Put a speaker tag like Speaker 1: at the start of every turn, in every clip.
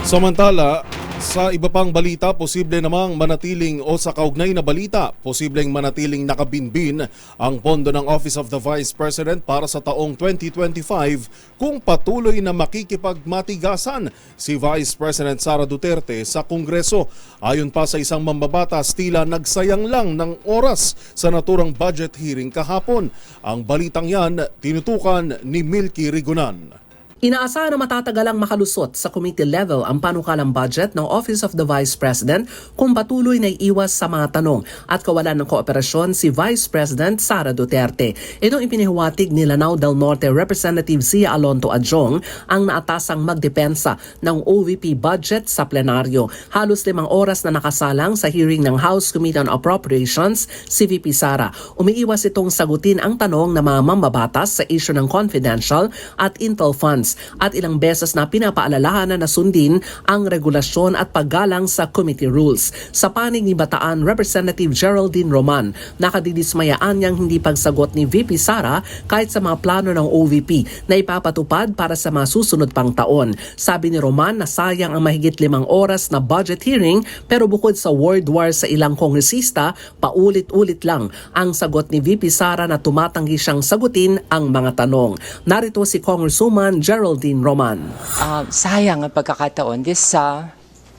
Speaker 1: Samantala, sa iba pang balita, posible namang manatiling o sa kaugnay na balita, posibleng manatiling nakabinbin ang pondo ng Office of the Vice President para sa taong 2025 kung patuloy na makikipagmatigasan si Vice President Sara Duterte sa Kongreso. Ayon pa sa isang mambabatas, tila nagsayang lang ng oras sa naturang budget hearing kahapon. Ang balitang yan tinutukan ni Milky Rigunan.
Speaker 2: Inaasahan na matatagalang makalusot sa committee level ang panukalang budget ng Office of the Vice President kung patuloy na iiwas sa mga tanong at kawalan ng kooperasyon si Vice President Sara Duterte. Itong ipinihiwatig ni Lanao del Norte Representative Zia Alonto Adjong ang naatasang magdepensa ng OVP budget sa plenaryo. Halos 5 oras na nakasalang sa hearing ng House Committee on Appropriations si VP Sara. Umiiwas itong sagutin ang tanong ng mga mambabatas sa issue ng confidential at intel funds at ilang beses na pinapaalalahanan na sundin ang regulasyon at paggalang sa committee rules. Sa panig ni Bataan Representative Geraldine Roman, nakadidismayaan niyang hindi pagsagot ni VP Sara kahit sa mga plano ng OVP na ipapatupad para sa mga susunod pang taon. Sabi ni Roman na sayang ang mahigit 5 oras na budget hearing pero bukod sa word war sa ilang kongresista, paulit-ulit lang ang sagot ni VP Sara na tumatanggi siyang sagutin ang mga tanong. Narito si Congresswoman Geraldine Roman.
Speaker 3: Sayang ang pagkakataon. This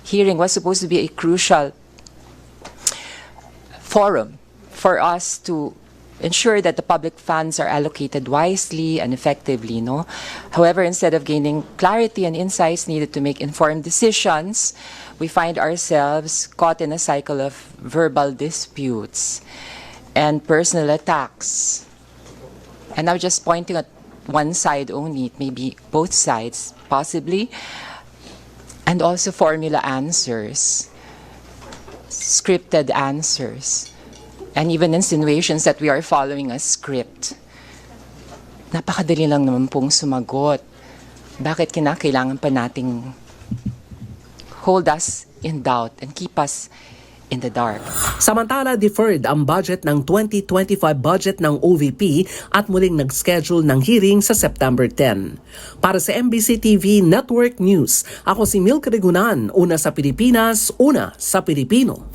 Speaker 3: hearing was supposed to be a crucial forum for us to ensure that the public funds are allocated wisely and effectively. No? However, instead of gaining clarity and insights needed to make informed decisions, we find ourselves caught in a cycle of verbal disputes and personal attacks. And I'm just pointing at one side only, maybe both sides, possibly, and also formula answers, scripted answers, and even insinuations that we are following a script. Napakadali lang naman pong sumagot. Bakit kinakailangan pa nating hold us in doubt and keep us in the dark?
Speaker 2: Samantala, deferred ang budget ng 2025 budget ng OVP at muling nag-schedule ng hearing sa September 10. Para sa MBC TV Network News, ako si Milky Rigunan, una sa Pilipinas, una sa Pilipino.